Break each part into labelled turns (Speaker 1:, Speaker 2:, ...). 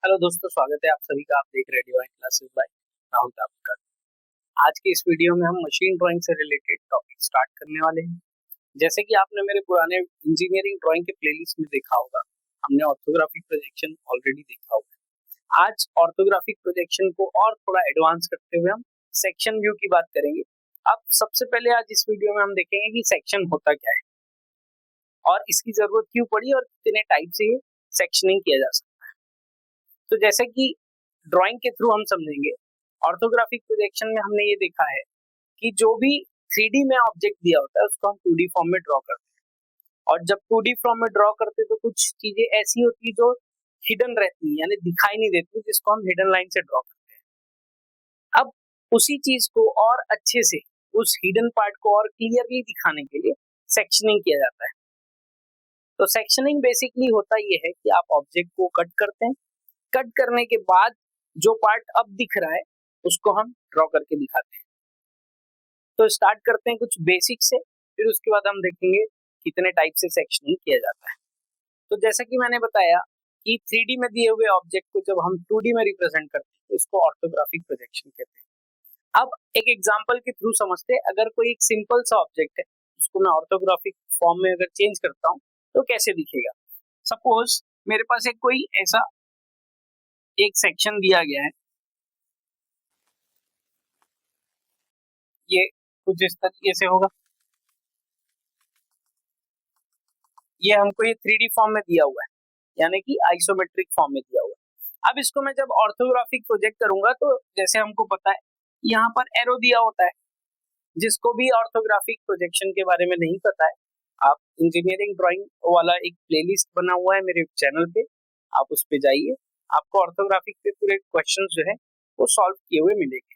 Speaker 1: Hello दोस्तों, स्वागत है आप सभी का। आप देख रहे डिवाइन क्लासेस बाय राहुल तापकर। आज के इस वीडियो में हम मशीन ड्राइंग से रिलेटेड टॉपिक स्टार्ट करने वाले हैं। जैसे कि आपने मेरे पुराने इंजीनियरिंग ड्राइंग के प्लेलिस्ट में देखा होगा, हमने ऑर्थोग्राफिक प्रोजेक्शन ऑलरेडी देखा होगा। आज ऑर्थोग्राफिक प्रोजेक्शन को और थोड़ा एडवांस करते हुए हम सेक्शन व्यू की बात करेंगे। अब सबसे पहले आज इस वीडियो में हम देखेंगे कि सेक्शन होता क्या है और इसकी जरूरत क्यों पड़ी और कितने टाइप से ये सेक्शनिंग किया जा सकता है। तो जैसे कि ड्राइंग के थ्रू हम समझेंगे, ऑर्थोग्राफिक प्रोजेक्शन में हमने ये देखा है कि जो भी 3D में ऑब्जेक्ट दिया होता है उसको हम 2D फॉर्म में ड्रॉ करते हैं। और जब 2D फॉर्म में ड्रॉ करते हैं तो कुछ चीजें ऐसी होती है जो हिडन रहती है, यानी दिखाई नहीं देती, जिसको हम हिडन लाइन से ड्रॉ करते हैं। अब उसी चीज को और अच्छे से, उस हिडन पार्ट को और क्लियरली दिखाने के लिए सेक्शनिंग किया जाता है। तो सेक्शनिंग बेसिकली होता ये है कि आप ऑब्जेक्ट को कट करते हैं, कट करने के बाद जो पार्ट अब दिख रहा है उसको हम ड्रॉ करके दिखाते हैं। तो स्टार्ट करते हैं कुछ बेसिक से, फिर उसके बाद हम देखेंगे कितने टाइप से सेक्शनिंग किया जाता है। तो जैसा कि मैंने बताया कि 3D में दिए हुए ऑब्जेक्ट को जब हम 2D में रिप्रेजेंट करते हैं तो इसको ऑर्थोग्राफिक प्रोजेक्शन कहते हैं। अब एक एग्जांपल के थ्रू समझते हैं। अगर कोई एक सिंपल सा ऑब्जेक्ट है उसको मैं ऑर्थोग्राफिक फॉर्म में अगर चेंज करता हूँ तो कैसे दिखेगा। सपोज मेरे पास एक कोई ऐसा एक सेक्शन दिया गया है, ये कुछ इस तरीके से होगा। ये हमको ये 3D फॉर्म में दिया हुआ है, यानी कि आइसोमेट्रिक फॉर्म में दिया हुआ है। अब इसको मैं जब ऑर्थोग्राफिक प्रोजेक्ट करूंगा तो जैसे हमको पता है यहाँ पर एरो दिया होता है। जिसको भी ऑर्थोग्राफिक प्रोजेक्शन के बारे में नहीं पता है, आप इंजीनियरिंग ड्राइंग वाला एक प्लेलिस्ट बना हुआ है मेरे चैनल पे, आप उस पे जाइए, आपको ऑर्थोग्राफिक पे पूरे क्वेश्चंस जो है वो सॉल्व किए हुए मिलेंगे।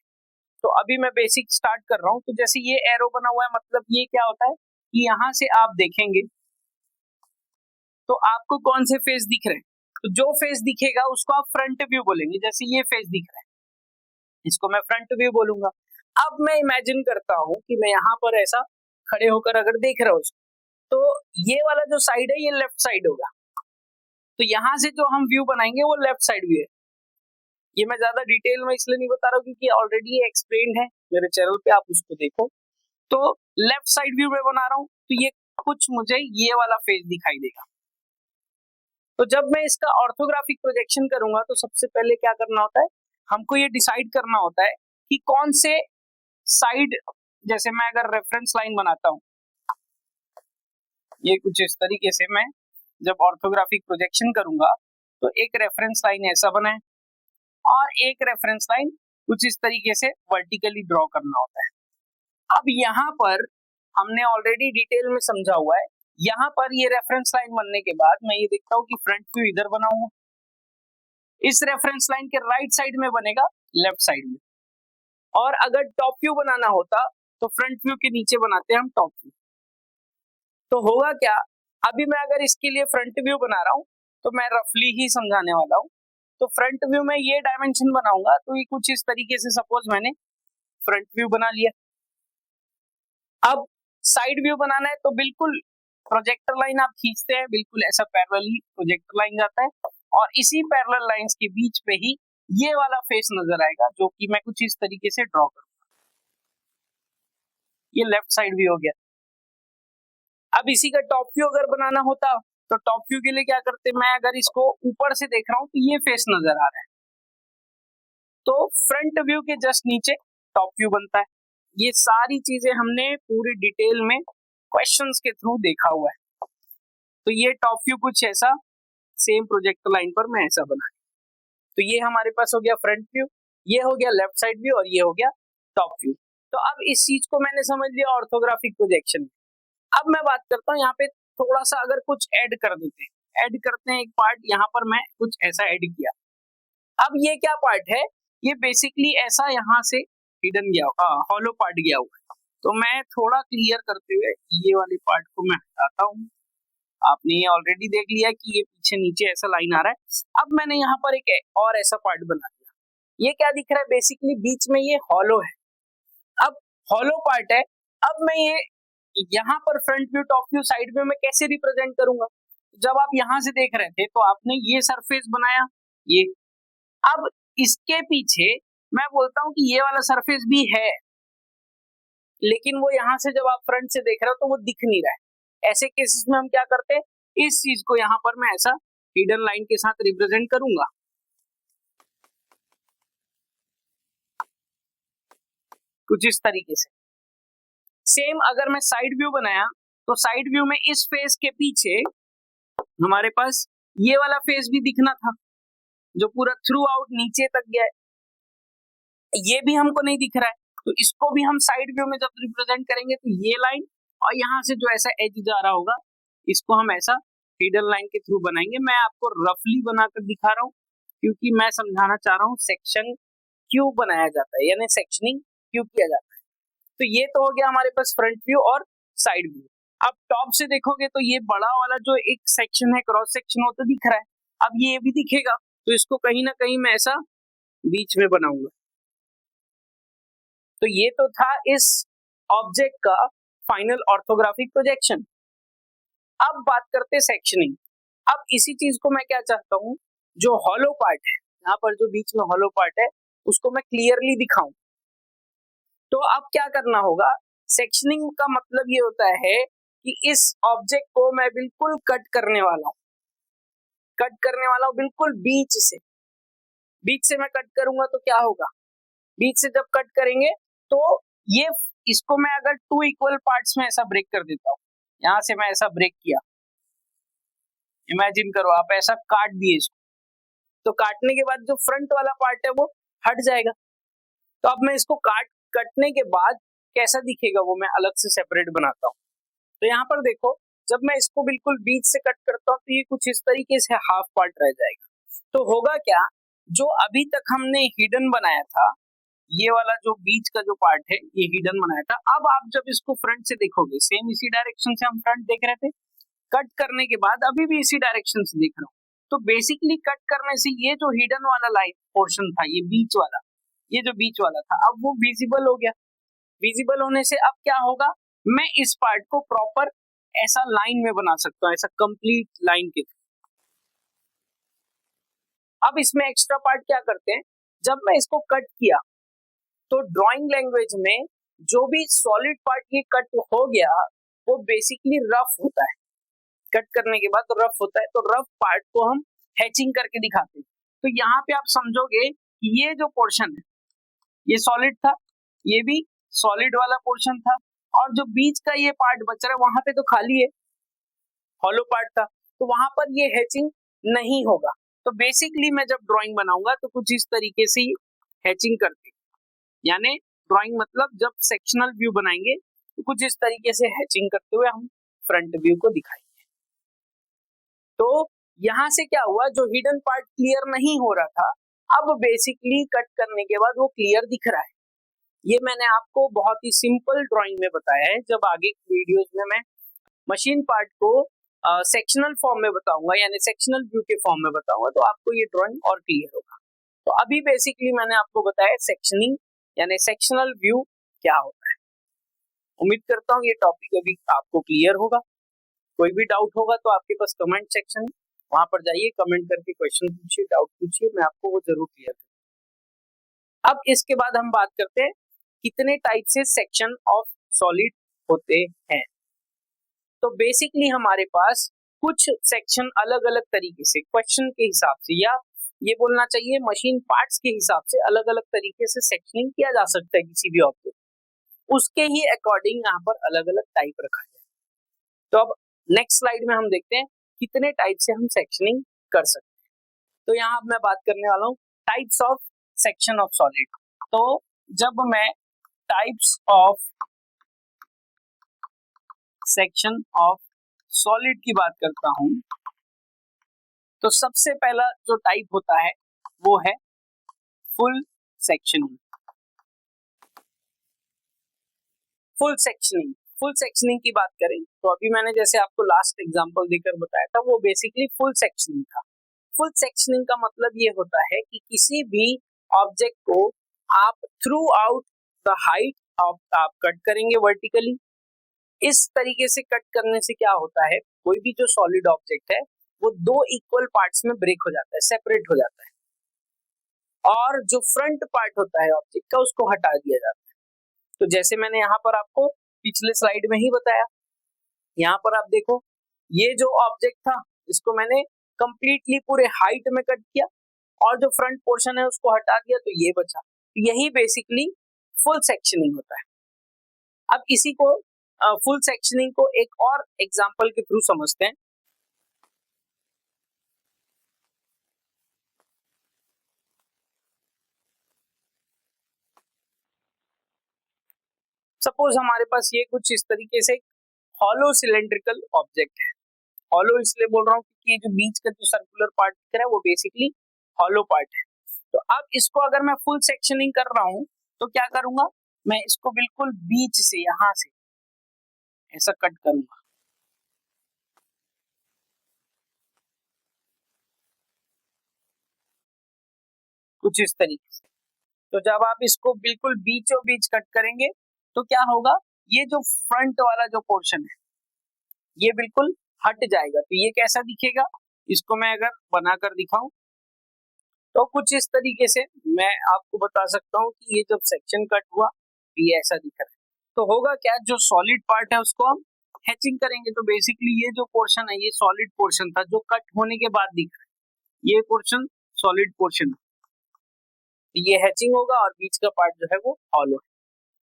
Speaker 1: तो अभी मैं बेसिक स्टार्ट कर रहा हूँ। तो जैसे ये एरो बना हुआ है, मतलब ये क्या होता है कि यहाँ से आप देखेंगे तो आपको कौन से फेस दिख रहे हैं। तो जो फेस दिखेगा उसको आप फ्रंट व्यू बोलेंगे। जैसे ये फेस दिख रहा है, इसको मैं फ्रंट व्यू बोलूंगा। अब मैं इमेजिन करता हूँ कि मैं यहाँ पर ऐसा खड़े होकर अगर देख रहा हूँ तो ये वाला जो साइड है ये लेफ्ट साइड होगा। तो यहाँ से जो हम व्यू बनाएंगे वो लेफ्ट साइड व्यू है। ये मैं ज्यादा डिटेल में इसलिए नहीं बता रहा हूँ क्योंकि ऑलरेडी एक्सप्लेन्ड है मेरे चैनल पे, आप उसको देखो। तो लेफ्ट साइड व्यू में बना रहा हूँ तो ये कुछ मुझे ये वाला फेस दिखाई देगा। तो जब मैं इसका ऑर्थोग्राफिक प्रोजेक्शन करूंगा तो सबसे पहले क्या करना होता है, हमको ये डिसाइड करना होता है कि कौन से साइड, जैसे मैं अगर रेफरेंस लाइन बनाता हूँ, ये कुछ इस तरीके से मैं जब ऑर्थोग्राफिक प्रोजेक्शन करूंगा तो एक रेफरेंस लाइन ऐसा बनाए और एक रेफरेंस लाइन कुछ इस तरीके से वर्टिकली ड्रॉ करना होता है। अब यहाँ पर हमने ऑलरेडी डिटेल में समझा हुआ है। यहाँ पर ये रेफरेंस लाइन बनने के बाद मैं ये देखता हूँ कि फ्रंट व्यू इधर बनाऊंगा, इस रेफरेंस लाइन के राइट साइड में बनेगा लेफ्ट साइड में। और अगर टॉप व्यू बनाना होता तो फ्रंट व्यू के नीचे बनाते हैं हम टॉप व्यू। तो होगा क्या, अभी मैं अगर इसके लिए फ्रंट व्यू बना रहा हूँ तो मैं रफली ही समझाने वाला हूँ। तो फ्रंट व्यू में ये डायमेंशन बनाऊंगा तो ये कुछ इस तरीके से, सपोज मैंने फ्रंट व्यू बना लिया। अब साइड व्यू बनाना है तो बिल्कुल प्रोजेक्टर लाइन आप खींचते हैं, बिल्कुल ऐसा पैरेलली प्रोजेक्टर लाइन जाता है और इसी पैरेलल लाइंस के बीच पे ही ये वाला फेस नजर आएगा जो कि मैं कुछ इस तरीके से ड्रॉ करूंगा। ये लेफ्ट साइड व्यू हो गया। अब इसी का टॉप व्यू अगर बनाना होता तो टॉप व्यू के लिए क्या करते, मैं अगर इसको ऊपर से देख रहा हूं तो ये फेस नजर आ रहा है, तो फ्रंट व्यू के जस्ट नीचे टॉप व्यू बनता है। ये सारी चीजें हमने पूरी डिटेल में क्वेश्चंस के थ्रू देखा हुआ है। तो ये टॉप व्यू कुछ ऐसा सेम प्रोजेक्टर लाइन पर मैं ऐसा बना। तो ये हमारे पास हो गया फ्रंट व्यू, ये हो गया लेफ्ट साइड व्यू और ये हो गया टॉप व्यू। तो अब इस चीज को मैंने समझ लिया ऑर्थोग्राफिक प्रोजेक्शन। अब मैं बात करता हूँ यहाँ पे थोड़ा सा अगर कुछ ऐड कर देते हैं, ऐड करते हैं एक पार्ट। यहाँ पर मैं कुछ ऐसा ऐड किया। अब ये क्या पार्ट है, ये बेसिकली ऐसा यहाँ से हिडन गया, हॉलो पार्ट गया हुआ है। तो मैं थोड़ा क्लियर करते हुए ये वाले पार्ट को मैं हटाता हूँ। आपने ये ऑलरेडी देख लिया कि ये पीछे नीचे ऐसा लाइन आ रहा है। अब मैंने यहाँ पर एक और ऐसा पार्ट बना दिया। ये क्या दिख रहा है, बेसिकली बीच में ये हॉलो है। अब हॉलो पार्ट है, अब मैं ये यहाँ पर front view, top view, side view में कैसे रिप्रेजेंट करूंगा। जब आप यहाँ से देख रहे थे तो आपने ये सरफेस बनाया, ये अब इसके पीछे मैं बोलता हूं कि ये वाला सरफेस भी है, लेकिन वो यहां से जब आप फ्रंट से देख रहे हो तो वो दिख नहीं रहा है। ऐसे केसेस में हम क्या करते हैं, इस चीज को यहां पर मैं ऐसा हिडन लाइन के साथ रिप्रेजेंट करूंगा। कुछ इस तरीके से। सेम अगर मैं साइड व्यू बनाया तो साइड व्यू में इस फेस के पीछे हमारे पास ये वाला फेस भी दिखना था, जो पूरा थ्रू आउट नीचे तक गया है। ये भी हमको नहीं दिख रहा है, तो इसको भी हम साइड व्यू में जब रिप्रेजेंट करेंगे तो ये लाइन और यहाँ से जो ऐसा एज जा रहा होगा, इसको हम ऐसा हिडन लाइन के थ्रू बनाएंगे। मैं आपको रफली बनाकर दिखा रहा हूँ, क्योंकि मैं समझाना चाह रहा हूँ सेक्शन क्यों बनाया जाता है, यानी सेक्शनिंग क्यों किया जाता है। तो ये तो हो गया हमारे पास फ्रंट व्यू और साइड व्यू। अब टॉप से देखोगे तो ये बड़ा वाला जो एक सेक्शन है, क्रॉस सेक्शन, वो तो दिख रहा है। अब ये भी दिखेगा, तो इसको कहीं ना कहीं मैं ऐसा बीच में बनाऊंगा। तो ये तो था इस ऑब्जेक्ट का फाइनल ऑर्थोग्राफिक प्रोजेक्शन। अब बात करते हैं सेक्शनिंग। अब इसी चीज को मैं क्या चाहता हूँ, जो हॉलो पार्ट है, यहाँ पर जो बीच में हॉलो पार्ट है, उसको मैं क्लियरली दिखाऊं। तो अब क्या करना होगा, सेक्शनिंग का मतलब ये होता है कि इस ऑब्जेक्ट को मैं बिल्कुल कट करने वाला हूँ। कट करने वाला हूँ बिल्कुल बीच से। बीच से मैं कट करूंगा तो क्या होगा, बीच से जब कट करेंगे तो ये, इसको मैं अगर 2 इक्वल पार्ट्स में ऐसा ब्रेक कर देता हूँ, यहां से मैं ऐसा ब्रेक किया, इमेजिन करो आप ऐसा काट दिए इसको, तो काटने के बाद जो फ्रंट वाला पार्ट है वो हट जाएगा। तो अब मैं इसको कटने के बाद कैसा दिखेगा वो मैं अलग से सेपरेट बनाता हूँ। तो यहाँ पर देखो, जब मैं इसको बिल्कुल बीच से कट करता हूँ तो ये कुछ इस तरीके से हाफ पार्ट रह जाएगा। तो होगा क्या, जो अभी तक हमने हिडन बनाया था, ये वाला जो बीच का जो पार्ट है ये हिडन बनाया था, अब आप जब इसको फ्रंट से देखोगे, सेम इसी डायरेक्शन से हम फ्रंट देख रहे थे, कट करने के बाद अभी भी इसी डायरेक्शन से देख रहा हूँ। तो बेसिकली कट करने से ये जो हिडन वाला लाइन पोर्शन था, ये बीच वाला, ये जो बीच वाला था, अब वो विजिबल हो गया। विजिबल होने से अब क्या होगा, मैं इस पार्ट को प्रॉपर ऐसा लाइन में बना सकता हूँ, ऐसा कंप्लीट लाइन के थ्रू। अब इसमें एक्स्ट्रा पार्ट क्या करते हैं, जब मैं इसको कट किया तो ड्राइंग लैंग्वेज में जो भी सॉलिड पार्ट ये कट हो गया वो बेसिकली रफ होता है। कट करने के बाद तो रफ होता है, तो रफ पार्ट को हम हैचिंग करके दिखाते हैं। तो यहाँ पे आप समझोगे कि ये जो पोर्शन है ये सॉलिड था, ये भी सॉलिड वाला पोर्शन था, और जो बीच का ये पार्ट बच रहा है वहां पे तो खाली है, हॉलो पार्ट था, तो वहां पर ये हैचिंग नहीं होगा। तो बेसिकली मैं जब ड्राइंग बनाऊंगा तो कुछ इस तरीके से हैचिंग करते, यानी ड्राइंग मतलब जब सेक्शनल व्यू बनाएंगे तो कुछ इस तरीके से हैचिंग करते हुए हम फ्रंट व्यू को दिखाएंगे। तो यहां से क्या हुआ, जो हिडन पार्ट क्लियर नहीं हो रहा था, अब बेसिकली कट करने के बाद वो क्लियर दिख रहा है। ये मैंने आपको बहुत ही सिंपल ड्राइंग में बताया है। जब आगे वीडियोस में मैं मशीन पार्ट को सेक्शनल फॉर्म में बताऊंगा, यानी सेक्शनल व्यू के फॉर्म में बताऊंगा, तो आपको ये ड्राइंग और क्लियर होगा। तो अभी बेसिकली मैंने आपको बताया सेक्शनिंग यानी सेक्शनल व्यू क्या होता है। उम्मीद करता हूँ ये टॉपिक अभी आपको क्लियर होगा। कोई भी डाउट होगा तो आपके पास कमेंट सेक्शन, वहां पर जाइए, कमेंट करके क्वेश्चन पूछिए, डाउट पूछिए, मैं आपको वो जरूर क्लियर करूंगा। अब इसके बाद हम बात करते हैं कितने टाइप से सेक्शन ऑफ सॉलिड होते हैं। तो बेसिकली हमारे पास कुछ सेक्शन अलग अलग तरीके से क्वेश्चन के हिसाब से, या ये बोलना चाहिए मशीन पार्ट्स के हिसाब से अलग अलग तरीके से सेक्शनिंग किया जा सकता है किसी भी ऑब्जेक्ट, उसके ही अकॉर्डिंग यहाँ पर अलग अलग टाइप रखा है। तो अब नेक्स्ट स्लाइड में हम देखते हैं कितने टाइप से हम सेक्शनिंग कर सकते हैं। तो यहाँ अब मैं बात करने वाला हूँ types of section of solid. तो जब मैं types of section of solid की बात करता हूं तो सबसे पहला जो टाइप होता है वो है full sectioning. Full sectioning, full sectioning की बात करें तो अभी मैंने जैसे आपको लास्ट एग्जांपल देकर बताया था वो बेसिकली फुल सेक्शनिंग था। फुल सेक्शनिंग का मतलब ये होता है कि किसी भी ऑब्जेक्ट को आप थ्रू आउट द हाइट आप कट करेंगे वर्टिकली। इस तरीके से कट करने से क्या होता है, कोई भी जो सॉलिड ऑब्जेक्ट है वो 2 इक्वल पार्ट्स में ब्रेक हो जाता है, सेपरेट हो जाता है। और जो फ्रंट पार्ट होता है ऑब्जेक्ट का उसको हटा दिया जाता है। तो जैसे मैंने यहाँ पर आपको पिछले स्लाइड में ही बताया, यहाँ पर आप देखो ये जो ऑब्जेक्ट था इसको मैंने कंप्लीटली पूरे हाइट में कट किया और जो फ्रंट पोर्शन है उसको हटा दिया, तो ये बचा। तो यही बेसिकली फुल सेक्शनिंग होता है। अब इसी को फुल सेक्शनिंग को एक और एग्जांपल के थ्रू समझते हैं। सपोज हमारे पास ये कुछ इस तरीके से हॉलो सिलेंड्रिकल ऑब्जेक्ट है। हॉलो इसलिए बोल रहा हूँ क्योंकि जो बीच का जो सर्कुलर पार्ट दिख रहा है वो बेसिकली हॉलो पार्ट है। तो अब इसको अगर मैं फुल सेक्शनिंग कर रहा हूँ तो क्या करूंगा, मैं इसको बिल्कुल बीच से यहां से ऐसा कट करूंगा। कुछ इस तरीके से। तो जब आप इसको बिल्कुल बीचों बीच कट करेंगे तो क्या होगा, ये जो फ्रंट वाला जो पोर्शन है ये बिल्कुल हट जाएगा। तो ये कैसा दिखेगा, इसको मैं अगर बनाकर दिखाऊं तो कुछ इस तरीके से मैं आपको बता सकता हूँ कि ये जब सेक्शन कट हुआ तो ये ऐसा दिख रहा है। तो होगा क्या, जो सॉलिड पार्ट है उसको हम हैचिंग करेंगे। तो बेसिकली ये जो पोर्शन है ये सॉलिड पोर्शन था जो कट होने के बाद दिख रहा है, ये पोर्शन सॉलिड पोर्शन। तो ये हैचिंग होगा और बीच का पार्ट जो है वो हॉलो है।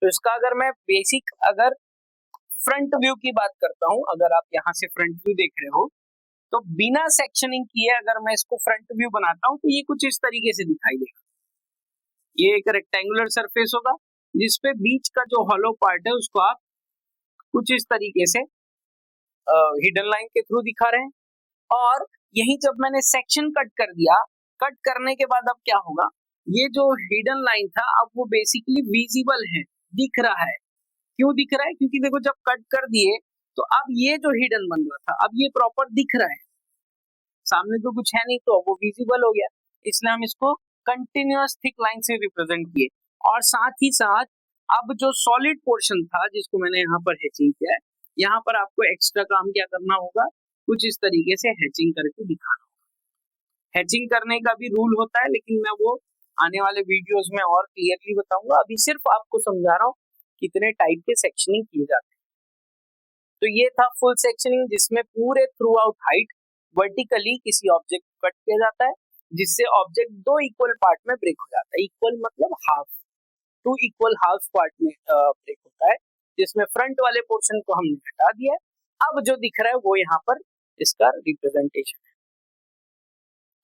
Speaker 1: तो इसका अगर मैं बेसिक अगर फ्रंट व्यू की बात करता हूँ, अगर आप यहाँ से फ्रंट व्यू देख रहे हो तो बिना सेक्शनिंग किए अगर मैं इसको फ्रंट व्यू बनाता हूँ तो ये कुछ इस तरीके से दिखाई देगा। ये एक रेक्टेंगुलर सरफेस होगा जिसपे बीच का जो हॉलो पार्ट है उसको आप कुछ इस तरीके से हिडन लाइन के थ्रू दिखा रहे हैं। और यही जब मैंने सेक्शन कट कर दिया, कट करने के बाद अब क्या होगा, ये जो हिडन लाइन था अब वो बेसिकली विजिबल है, दिख रहा है। क्यों दिख रहा है, क्योंकि देखो जब कट कर दिए तो अब ये जो हिडन बन रहा था अब ये प्रॉपर दिख रहा है, सामने तो कुछ है नहीं तो वो विजिबल हो गया। इसलिए हम इसको कंटिन्यूअस थिक लाइन से रिप्रेजेंट किए। और साथ ही साथ अब जो सॉलिड पोर्शन था जिसको मैंने यहाँ पर हैचिंग किया है, यहाँ पर आपको एक्स्ट्रा काम क्या करना होगा, कुछ इस तरीके से हैचिंग करके दिखाना होगा। हैचिंग करने का भी रूल होता है लेकिन मैं वो आने वाले वीडियोस में और क्लियरली बताऊंगा। अभी सिर्फ आपको समझा रहा हूँ कितने टाइप के सेक्शनिंग किए जाते हैं। तो ये था फुल सेक्शनिंग जिसमें पूरे थ्रू आउट हाइट वर्टिकली किसी ऑब्जेक्ट को कट किया जाता है जिससे ऑब्जेक्ट दो इक्वल पार्ट में ब्रेक हो जाता है। इक्वल मतलब half, two equal half part में ब्रेक होता है, जिसमें फ्रंट वाले पोर्शन को हमने हटा दिया है। अब जो दिख रहा है वो यहाँ पर इसका रिप्रेजेंटेशन है।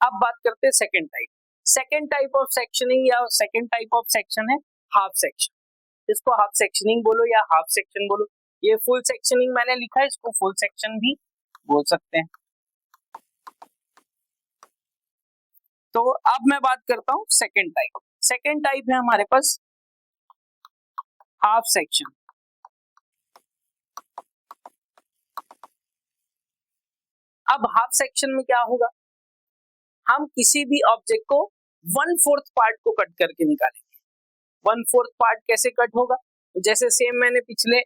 Speaker 1: अब बात करते हैं second type. Second type of sectioning या सेकेंड टाइप ऑफ सेक्शन है हाफ सेक्शन। इसको हाफ सेक्शनिंग बोलो या हाफ सेक्शन बोलो। ये फुल सेक्शनिंग मैंने लिखा है, इसको फुल सेक्शन भी बोल सकते हैं। तो अब मैं बात करता हूं सेकेंड टाइप। सेकेंड टाइप है हमारे पास हाफ सेक्शन। अब हाफ सेक्शन में क्या होगा, हम किसी भी ऑब्जेक्ट को 1/4 पार्ट को कट करके निकालेंगे। 1/4 पार्ट कैसे कट होगा, जैसे सेम मैंने पिछले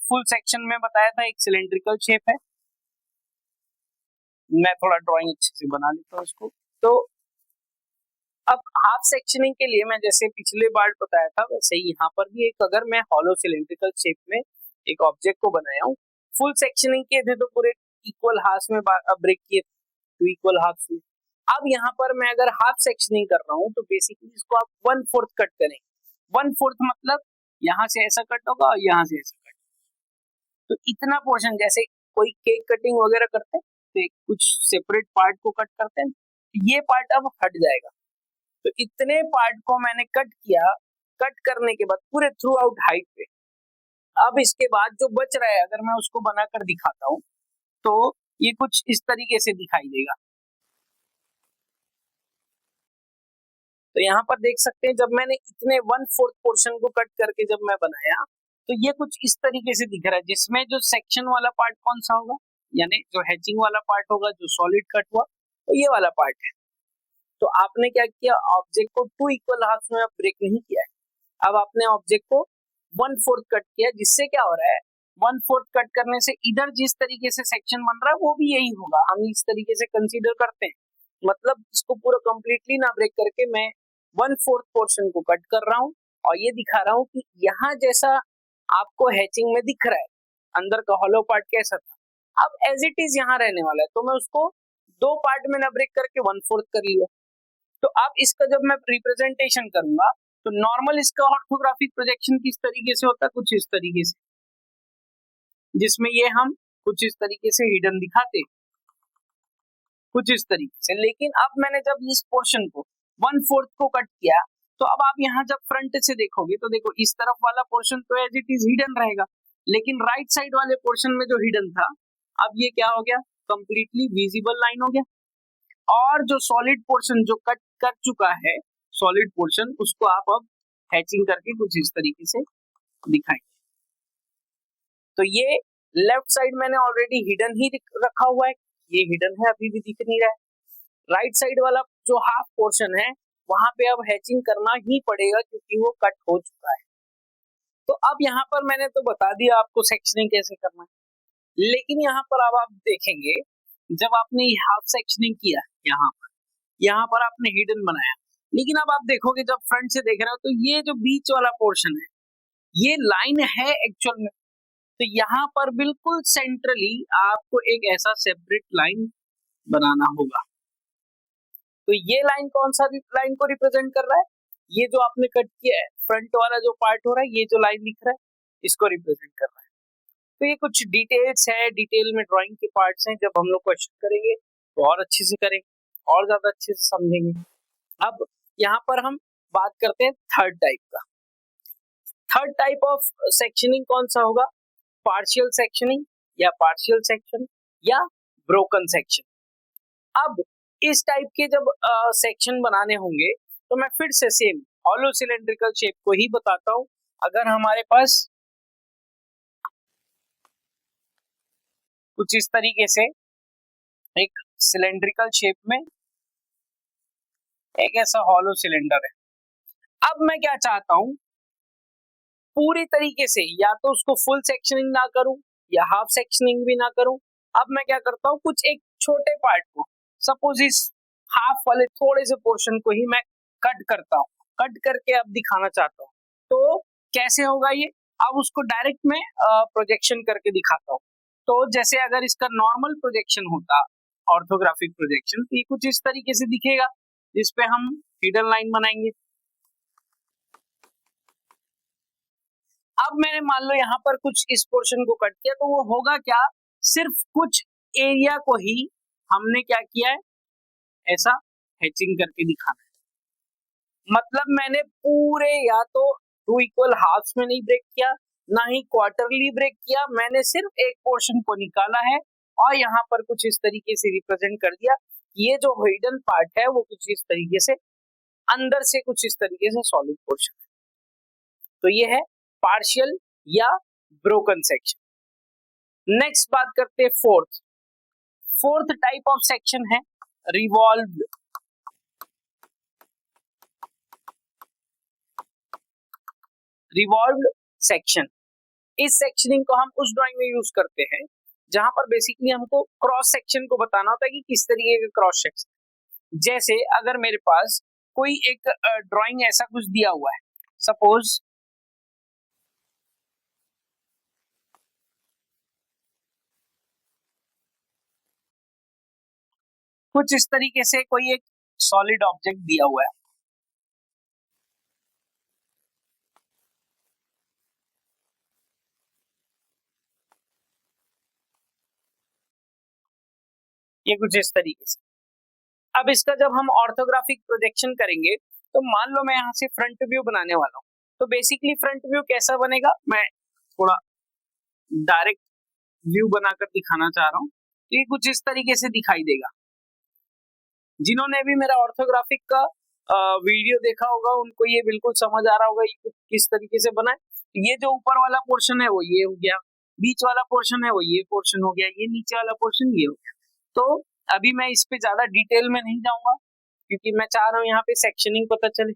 Speaker 1: फुल सेक्शन में बताया था, एक सिलेंड्रिकल शेप है। मैं थोड़ा ड्राइंग अच्छे से बना लेता हूँ इसको। तो अब हाफ सेक्शनिंग के लिए मैं जैसे पिछले बार बताया था वैसे ही यहाँ पर भी एक अगर मैं हॉलो सिलेंड्रिकल शेप में एक ऑब्जेक्ट को बनाया हूँ, फुल सेक्शनिंग किए थे तो पूरे इक्वल हाफ में ब्रेक किए तो इक्वल हाफ में। अब यहाँ पर मैं अगर हाफ सेक्शनिंग कर रहा हूँ तो बेसिकली इसको आप 1/4 कट करेंगे। 1/4 मतलब यहाँ से ऐसा कट होगा और यहाँ से ऐसा कट। तो इतना पोर्शन जैसे कोई केक कटिंग वगैरह करते हैं तो कुछ सेपरेट पार्ट को कट करते हैं, ये पार्ट अब हट जाएगा। तो इतने पार्ट को मैंने कट किया, कट करने के बाद पूरे थ्रू आउट हाइट पे। अब इसके बाद जो बच रहा है अगर मैं उसको बनाकर दिखाता हूँ तो ये कुछ इस तरीके से दिखाई देगा। तो यहाँ पर देख सकते हैं जब मैंने इतने 1/4 पोर्शन को कट करके जब मैं बनाया तो ये कुछ इस तरीके से दिख रहा है, जिसमें जो सेक्शन वाला पार्ट कौन सा होगा, यानी जो हैचिंग वाला पार्ट होगा, जो सॉलिड कट हुआ तो ये वाला पार्ट है। तो आपने क्या किया, ऑब्जेक्ट को 2 इक्वल हाफ में ब्रेक नहीं किया है, अब आपने ऑब्जेक्ट को 1/4 कट किया, जिससे क्या हो रहा है 1/4 कट करने से इधर जिस तरीके से सेक्शन बन रहा है वो भी यही होगा। हम इस तरीके से कंसीडर करते हैं, मतलब इसको पूरा कंप्लीटली ना ब्रेक करके मैं 1/4 पोर्शन को कट कर रहा हूँ और ये दिखा रहा हूँ कि यहाँ जैसा आपको हैचिंग में दिख रहा है अंदर का हॉलो पार्ट कैसा था, अब एज इट इज यहाँ रहने वाला है, तो मैं उसको 2 पार्ट में ना ब्रेक करके 1/4 कर लिया। तो अब इसका जब मैं रिप्रेजेंटेशन करूंगा तो नॉर्मल इसका ऑर्थोग्राफिक प्रोजेक्शन किस तरीके से होता है, कुछ इस तरीके से, जिसमें ये हम कुछ इस तरीके से हिडन दिखाते, कुछ इस तरीके से। लेकिन अब मैंने जब इस पोर्शन को 1/4 को कट किया तो अब आप यहाँ जब फ्रंट से देखोगे तो देखो इस तरफ वाला पोर्शन तो एज इट इज हिडन रहेगा, लेकिन राइट साइड वाले पोर्शन में जो हिडन था अब ये क्या हो गया, कंप्लीटली विजिबल लाइन हो गया। और जो सॉलिड पोर्शन जो कट कर चुका है सॉलिड पोर्शन, उसको आप अब हैचिंग करके कुछ इस तरीके से दिखाएंगे। तो ये लेफ्ट साइड मैंने ऑलरेडी हिडन ही रखा हुआ है, ये हिडन है, अभी भी दिख नहीं रहा है। राइट साइड वाला जो हाफ पोर्शन है वहां पे अब हैचिंग करना ही पड़ेगा क्योंकि वो कट हो चुका है। तो अब यहाँ पर मैंने तो बता दिया आपको सेक्शनिंग कैसे करना है, लेकिन यहाँ पर अब आप देखेंगे जब आपने हाफ सेक्शनिंग किया यहाँ पर आपने हिडन बनाया, लेकिन अब आप देखोगे जब फ्रंट से देख रहे हो तो ये जो बीच वाला पोर्शन है ये लाइन है एक्चुअल में, तो यहाँ पर बिल्कुल सेंट्रली आपको एक ऐसा सेपरेट लाइन बनाना होगा। तो ये लाइन कौन सा लाइन को रिप्रेजेंट कर रहा है, ये जो आपने कट किया है फ्रंट वाला जो पार्ट हो रहा है, ये जो लाइन दिख रहा है इसको रिप्रेजेंट कर रहा है। तो ये कुछ डिटेल्स है, डिटेल में ड्राइंग के पार्ट्स हैं, जब हम लोग क्वेश्चन करेंगे तो और अच्छे से करेंगे और ज्यादा अच्छे से समझेंगे। अब यहाँ पर हम बात करते हैं थर्ड टाइप का। थर्ड टाइप ऑफ सेक्शनिंग कौन सा होगा, पार्शियल सेक्शनिंग या पार्शियल सेक्शन या ब्रोकन सेक्शन। अब इस टाइप के जब सेक्शन बनाने होंगे तो मैं फिर से सेम हॉलो सिलेंड्रिकल शेप को ही बताता हूं। अगर हमारे पास कुछ इस तरीके से एक सिलेंड्रिकल शेप में एक ऐसा हॉलो सिलेंडर है, अब मैं क्या चाहता हूं पूरी तरीके से या तो उसको फुल सेक्शनिंग ना करूं या हाफ सेक्शनिंग भी ना करूं। अब मैं क्या करता हूं कुछ एक छोटे पार्ट को, सपोज इस हाफ वाले थोड़े से पोर्शन को ही मैं कट करता हूं, कट करके अब दिखाना चाहता हूं। तो कैसे होगा ये, अब उसको डायरेक्ट में प्रोजेक्शन करके दिखाता हूं। तो जैसे अगर इसका नॉर्मल प्रोजेक्शन होता ऑर्थोग्राफिक प्रोजेक्शन तो ये कुछ इस तरीके से दिखेगा, जिसपे हम हिडन लाइन बनाएंगे। अब मैंने मान लो यहाँ पर कुछ इस पोर्शन को कट किया तो वो होगा क्या, सिर्फ कुछ एरिया को ही हमने क्या किया है ऐसा हैचिंग करके दिखाना है। मतलब मैंने पूरे या तो 2 इक्वल हाफ्स में नहीं ब्रेक किया, ना ही क्वार्टरली ब्रेक किया, मैंने सिर्फ एक पोर्शन को निकाला है और यहाँ पर कुछ इस तरीके से रिप्रेजेंट कर दिया। ये जो हिडन पार्ट है वो कुछ इस तरीके से अंदर से कुछ इस तरीके से सॉलिड पोर्शन है। तो ये है पार्शियल या ब्रोकन सेक्शन। नेक्स्ट बात करते हैं फोर्थ टाइप ऑफ सेक्शन है रिवॉल्व्ड। रिवॉल्व्ड सेक्शन, इस सेक्शनिंग को हम उस ड्राइंग में यूज करते हैं जहां पर बेसिकली हमको क्रॉस सेक्शन को बताना होता है कि किस तरीके का क्रॉस सेक्शन। जैसे अगर मेरे पास कोई एक ड्राइंग ऐसा कुछ दिया हुआ है, सपोज कुछ इस तरीके से कोई एक सॉलिड ऑब्जेक्ट दिया हुआ है, ये कुछ इस तरीके से। अब इसका जब हम ऑर्थोग्राफिक प्रोजेक्शन करेंगे तो मान लो मैं यहाँ से फ्रंट व्यू बनाने वाला हूँ, तो बेसिकली फ्रंट व्यू कैसा बनेगा, मैं थोड़ा डायरेक्ट व्यू बनाकर दिखाना चाह रहा हूँ। तो ये कुछ इस तरीके से दिखाई देगा। जिन्होंने भी मेरा ऑर्थोग्राफिक का वीडियो देखा होगा उनको ये बिल्कुल समझ आ रहा होगा ये किस तरीके से बना है। ये जो ऊपर वाला पोर्शन है वो ये हो गया, बीच वाला पोर्शन है वो ये पोर्शन हो गया, ये नीचे वाला पोर्शन ये हो गया। तो अभी मैं इस पे ज्यादा डिटेल में नहीं जाऊंगा क्योंकि मैं चाह रहा हूँ यहाँ पे सेक्शनिंग पता चले।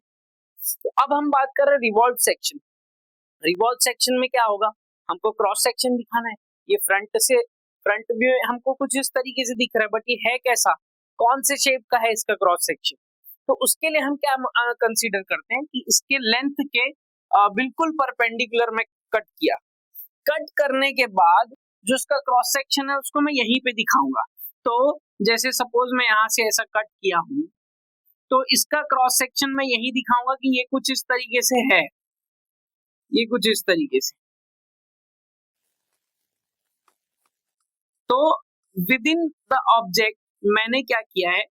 Speaker 1: तो अब हम बात कर रहे हैं रिवॉल्व सेक्शन। रिवॉल्व सेक्शन में क्या होगा, हमको क्रॉस सेक्शन दिखाना है। ये फ्रंट व्यू हमको कुछ इस तरीके से दिख रहा है, बट ये है कैसा, कौन से शेप का है इसका क्रॉस सेक्शन। तो उसके लिए हम क्या कंसीडर करते हैं कि इसके लेंथ के बिल्कुल परपेंडिकुलर में कट किया। कट करने के बाद जो इसका क्रॉस सेक्शन है उसको मैं यहीं पे दिखाऊंगा। तो जैसे सपोज मैं यहाँ से ऐसा कट किया हूं, तो इसका क्रॉस सेक्शन मैं यही दिखाऊंगा कि ये कुछ इस तरीके से है, ये कुछ इस तरीके से। तो विद इन द ऑब्जेक्ट मैंने क्या किया है,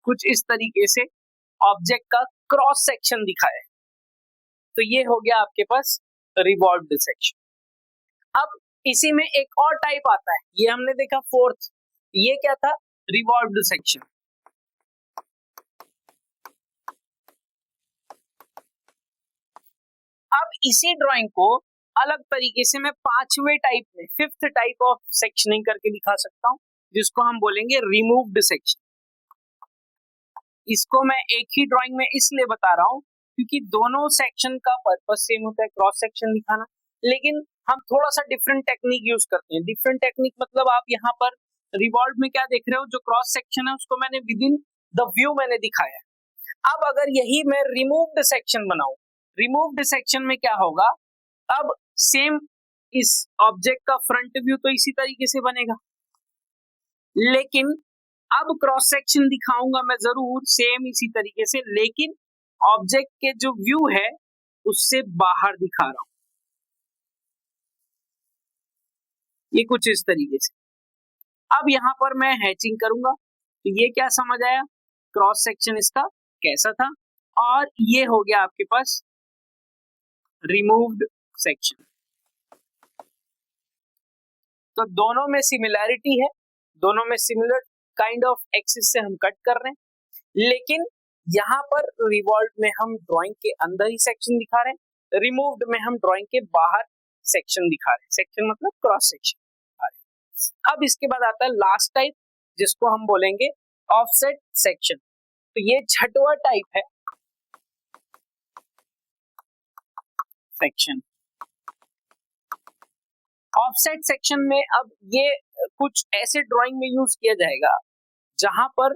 Speaker 1: कुछ इस तरीके से ऑब्जेक्ट का क्रॉस सेक्शन दिखाया है। तो ये हो गया आपके पास रिवॉल्व्ड सेक्शन। अब इसी में एक और टाइप आता है, ये हमने देखा फोर्थ, ये क्या था, रिवॉल्व्ड सेक्शन। अब इसी ड्राइंग को अलग तरीके से मैं पांचवें टाइप में, फिफ्थ टाइप ऑफ सेक्शनिंग करके दिखा सकता हूं, जिसको हम बोलेंगे रिमूव्ड सेक्शन। इसको मैं एक ही ड्राइंग में इसलिए बता रहा हूं क्योंकि दोनों सेक्शन का पर्पस सेम होता है, क्रॉस सेक्शन दिखाना, लेकिन हम थोड़ा सा डिफरेंट टेक्निक यूज करते हैं। डिफरेंट टेक्निक मतलब आप यहाँ पर रिवॉल्व में क्या देख रहे हो, जो क्रॉस सेक्शन है उसको मैंने विद इन द व्यू मैंने दिखाया है। अब अगर यही मैं रिमूव्ड सेक्शन बनाऊं, रिमूव्ड सेक्शन में क्या होगा, अब सेम इस ऑब्जेक्ट का फ्रंट व्यू तो इसी तरीके से बनेगा, लेकिन अब क्रॉस सेक्शन दिखाऊंगा मैं जरूर सेम इसी तरीके से, लेकिन ऑब्जेक्ट के जो व्यू है उससे बाहर दिखा रहा हूं, ये कुछ इस तरीके से। अब यहां पर मैं हैचिंग करूंगा, तो ये क्या समझ आया, क्रॉस सेक्शन इसका कैसा था, और ये हो गया आपके पास रिमूव्ड सेक्शन। तो दोनों में सिमिलैरिटी है, दोनों में सिमिलर काइंड ऑफ एक्सिस से हम कट कर रहे हैं, लेकिन यहाँ पर रिवॉल्व में हम ड्राइंग के अंदर ही सेक्शन दिखा रहे हैं, रिमूव्ड में हम ड्राइंग के बाहर सेक्शन दिखा रहे हैं। सेक्शन मतलब क्रॉस सेक्शन। अब इसके बाद आता है लास्ट टाइप, जिसको हम बोलेंगे ऑफसेट सेक्शन। तो ये छठवां टाइप है सेक्शन। ऑफसेट सेक्शन में अब ये कुछ ऐसे ड्राइंग में यूज किया जाएगा जहां पर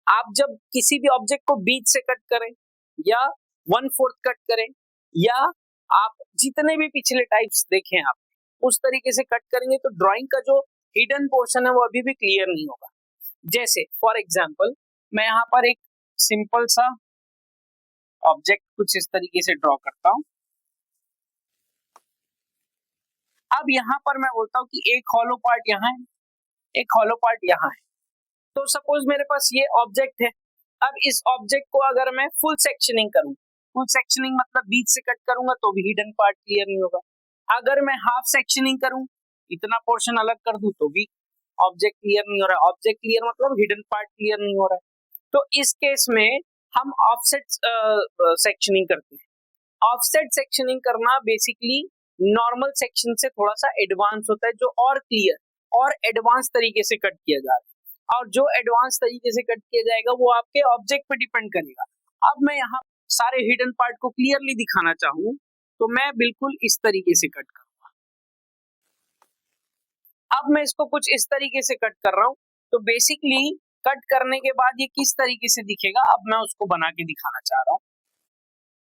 Speaker 1: आप जब किसी भी ऑब्जेक्ट को बीच से कट करें या 1/4 कट करें, या आप जितने भी पिछले टाइप्स देखें आप उस तरीके से कट करेंगे, तो ड्राइंग का जो हिडन पोर्शन है वो अभी भी क्लियर नहीं होगा। जैसे फॉर एग्जांपल मैं यहाँ पर एक सिंपल सा ऑब्जेक्ट कुछ इस तरीके से ड्रॉ करता हूं। अब यहाँ पर मैं बोलता हूँ कि एक हॉलो पार्ट यहाँ है, एक हॉलो पार्ट यहाँ है। तो सपोज मेरे पास ये ऑब्जेक्ट है, अब इस ऑब्जेक्ट को अगर मैं फुल सेक्शनिंग करूं, फुल सेक्शनिंग मतलब बीच से कट करूंगा तो भी हिडन पार्ट क्लियर नहीं होगा। अगर मैं हाफ सेक्शनिंग करूं, इतना पोर्शन अलग कर दूं तो भी ऑब्जेक्ट क्लियर नहीं हो रहा। ऑब्जेक्ट क्लियर मतलब हिडन पार्ट क्लियर नहीं हो रहा है। तो इस केस में हम ऑफसेट सेक्शनिंग करते हैं। ऑफसेट सेक्शनिंग करना बेसिकली नॉर्मल सेक्शन से थोड़ा सा एडवांस होता है, जो और क्लियर और एडवांस तरीके से कट किया जा रहा है, और जो एडवांस तरीके से कट किया जाएगा वो आपके ऑब्जेक्ट पे डिपेंड करेगा। अब मैं यहाँ सारे हिडन पार्ट को क्लियरली दिखाना चाहूँ तो मैं बिल्कुल इस तरीके से कट करूंगा। अब मैं इसको कुछ इस तरीके से कट कर रहा हूँ, तो बेसिकली कट करने के बाद ये किस तरीके से दिखेगा अब मैं उसको बना के दिखाना चाह रहा हूँ।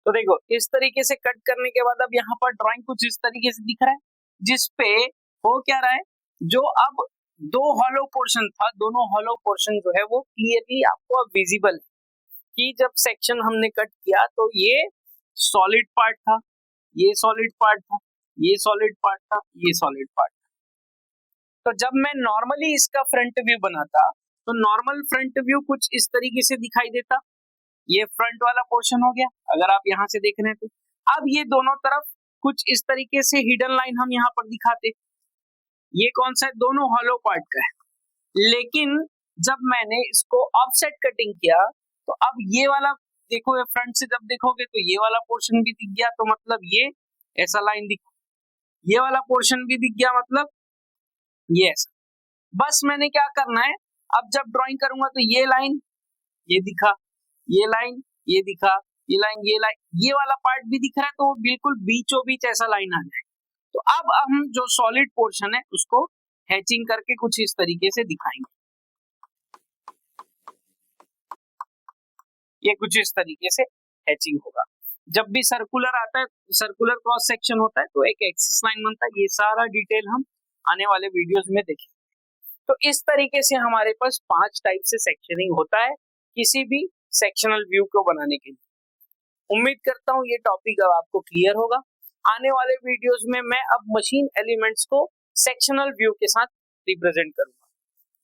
Speaker 1: तो देखो इस तरीके से कट करने के बाद अब यहाँ पर ड्राइंग कुछ इस तरीके से दिख रहा है, जिसपे हो क्या रहा है, जो अब दो हॉलो पोर्शन था, दोनों हॉलो पोर्शन जो है वो क्लियरली आपको अब विजिबल है कि जब सेक्शन हमने कट किया तो ये सॉलिड पार्ट था, ये सॉलिड पार्ट था, ये सॉलिड पार्ट था, ये सॉलिड पार्ट था। तो जब मैं नॉर्मली इसका फ्रंट व्यू बनाता तो नॉर्मल फ्रंट व्यू कुछ इस तरीके से दिखाई देता, ये फ्रंट वाला पोर्शन हो गया अगर आप यहाँ से देख रहे हैं तो। अब ये दोनों तरफ कुछ इस तरीके से हिडन लाइन हम यहाँ पर दिखाते, ये कौन सा है, दोनों हॉलो पार्ट का है। लेकिन जब मैंने इसको ऑफसेट कटिंग किया तो अब ये वाला देखो, ये फ्रंट से जब देखोगे तो ये वाला पोर्शन भी दिख गया, तो मतलब ये ऐसा लाइन दिख, ये वाला पोर्शन भी दिख गया, मतलब ये ऐसा। बस मैंने क्या करना है, अब जब ड्राइंग करूंगा तो ये लाइन ये दिखा, ये लाइन ये दिखा, ये लाइन ये लाइन, ये वाला पार्ट भी दिख रहा है, तो वो बिल्कुल बीचों बीच ऐसा लाइन आ जाएगा। तो अब हम जो सॉलिड पोर्शन है उसको हैचिंग करके कुछ इस तरीके से दिखाएंगे। ये कुछ इस तरीके से हैचिंग होगा। जब भी सर्कुलर आता है, सर्कुलर क्रॉस सेक्शन होता है तो एक एक्सिस लाइन बनता है। ये सारा डिटेल हम आने वाले वीडियोस में देखेंगे। तो इस तरीके से हमारे पास 5 टाइप से सेक्शनिंग होता है किसी भी सेक्शनल व्यू को बनाने के लिए। उम्मीद करता हूँ ये टॉपिक अब आपको क्लियर होगा। आने वाले वीडियोस में मैं अब मशीन एलिमेंट्स को सेक्शनल व्यू के साथ रिप्रेजेंट करूंगा।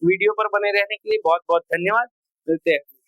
Speaker 1: वीडियो पर बने रहने के लिए बहुत बहुत धन्यवाद। मिलते हैं।